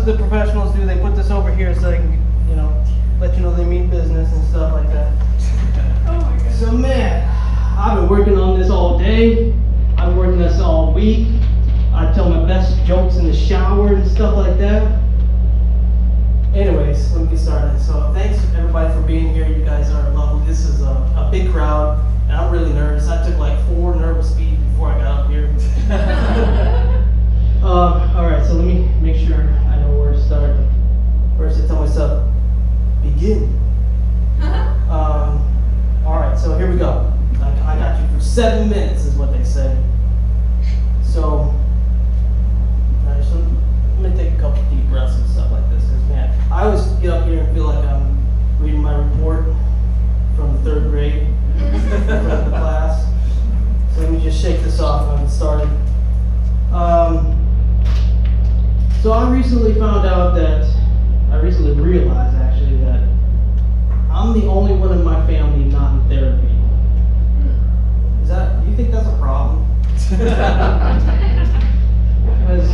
what the professionals do. They put this over here so they can, let you know they mean business and stuff like that. Oh my goodness. So man, I've been working on this all day. I've been working this all week. I tell my best jokes in the shower and stuff like that. Anyways, let me get started. So thanks everybody for being here. You guys are lovely. This is a big crowd, and I'm really nervous. I took like 4 nervous beats before I got up here. All right, so let me make sure I know where to start. First, I tell myself, begin. All right, so here we go. I got you for 7 minutes, is what they say. So, I'm gonna take a couple deep breaths and stuff like this. Because man, I always get up here and feel like I'm reading my report from the 3rd grade in front of the class. So let me just shake this off and get started. So I recently realized actually that I'm the only one in my family not in therapy. Do you think that's a problem? Because,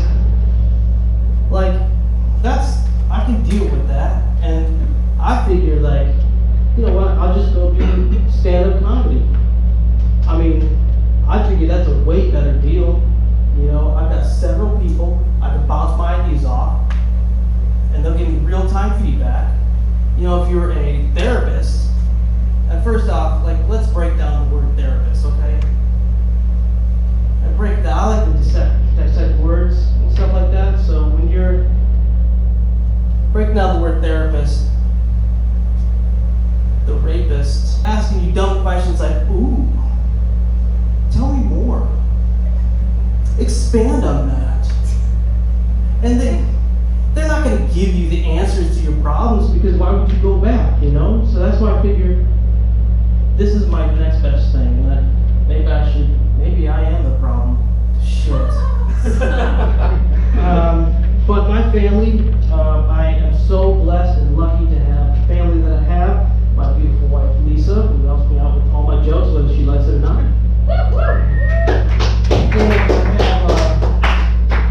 I can deal with that, and I figure you know what, I'll just go do stand-up comedy. I mean, I figure that's a way better deal. I've got several people I can bounce my ideas off, and they'll give me real-time feedback. If you're a therapist, and first off, let's break down the word therapist, okay? I like to dissect words and stuff like that, so when you're breaking down the word therapist, the rapist, asking you dumb questions like, ooh, tell me more. Expand on that. And they're not going to give you the answers to your problems, because why would you go back, So that's why I figured this is my next best thing. That maybe I am the problem. Shit. But my family, I am so blessed and lucky to have the family that I have. My beautiful wife Lisa, who helps me out with all my jokes, whether she likes it or not.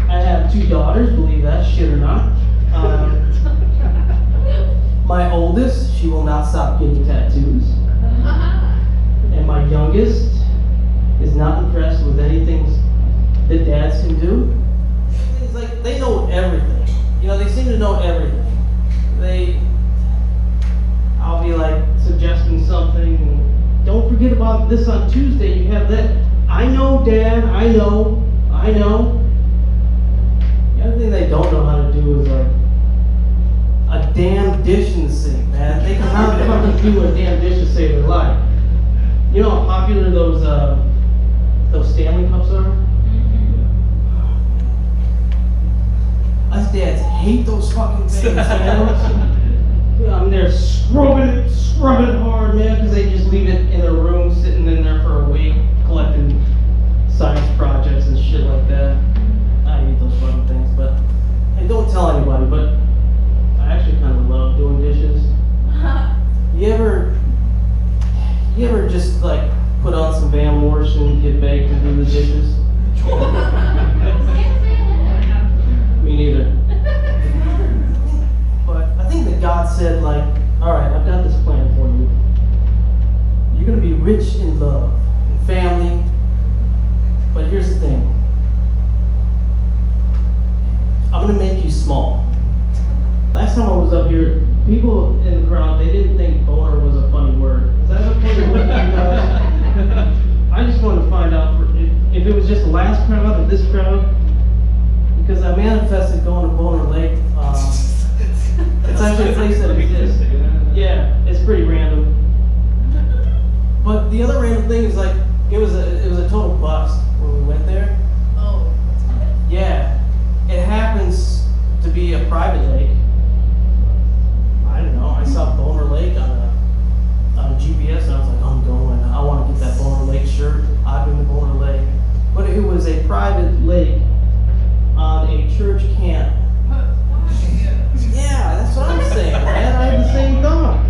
I have 2 daughters, believe that shit or not. My oldest, she will not stop getting tattoos. And my youngest is not impressed with anything that dads can do. It's like they know everything. They seem to know everything. I'll be suggesting something, and don't forget about this on Tuesday, you have that. I know, Dad, I know. The other thing they don't know how to do is a damn dish in the sink, man. They cannot fucking do a damn dish to save their life. You know how popular those Stanley cups are? Us dads hate those fucking things, man. They're scrubbing it hard, man, because they just leave it in their room, sitting in there for a week, collecting science projects and shit like that. I hate those fucking things, but hey, don't tell anybody, but I actually kind of love doing dishes. You ever just put on some Van Morrison, get baked, and do the dishes? Me neither. But I think that God said all right, I've got this plan for you. You're gonna be rich in love and family. But here's the thing. I'm gonna make you small. Last time I was up here, people in the crowd, they didn't think boner was a funny word. Is that a funny word to you guys? I just wanted to find out if it was just the last crowd or this crowd, because I manifested going to Boner Lake. It's actually a place that exists. Yeah, it's pretty random. But the other random thing is it was a total bust when we went there. Oh. Yeah, it happens to be a private lake. I don't know. I saw Boner Lake on a GPS, and I was like, I'm going. I want to get that Boner Lake shirt. I've been to Boner Lake, but it was a private lake on a church camp. Yeah, that's what I'm saying, man. I had the same thought.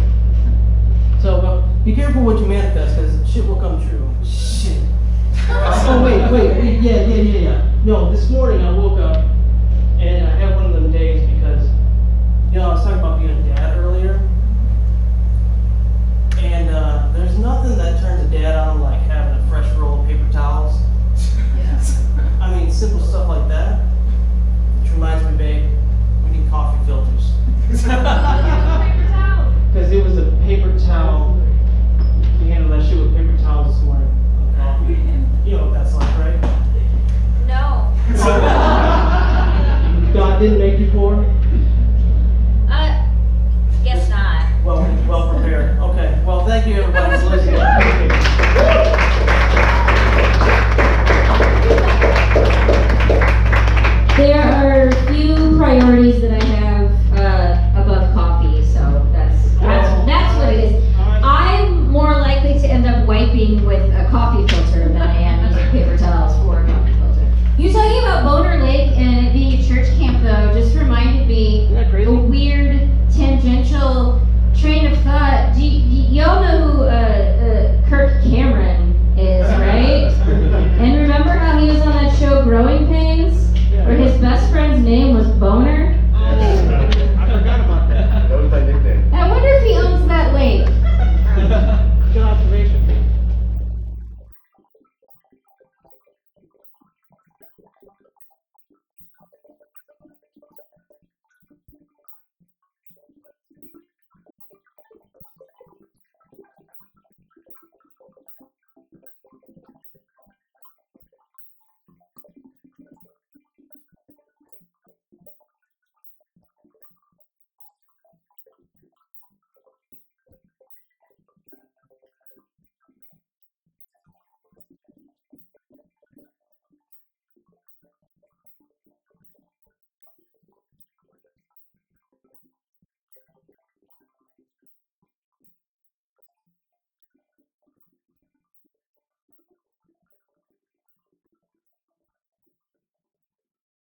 So be careful what you manifest, because shit will come true. Shit. Oh wait, yeah. No, this morning I woke up and I had one of them days because I was talking about being a dad earlier. And there's nothing that turns a dad on like having a fresh roll of paper towels. Yes. I mean, simple stuff like that. Which reminds me, babe, we need coffee filters. Paper towels. Because it was a paper towel. We handled that shit with paper towels this morning on coffee. You know what that's like, right? No. God didn't make you poor.